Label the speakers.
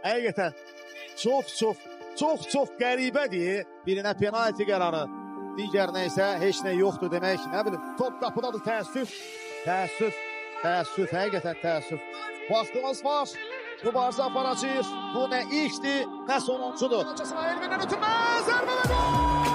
Speaker 1: Həqiqətən çox qəribədir. Birinə penalti qərarı, digərinə isə heç nə yoxdur demək. Nə bilim, top qapıdadır, təəssüf, həqiqətən təəssüf. Vaxtımız var, mübarizə aparacağıq. Bu nə ilkdir, nə sonuncudur. Elvin'dən ötürmə, zərbə və gol!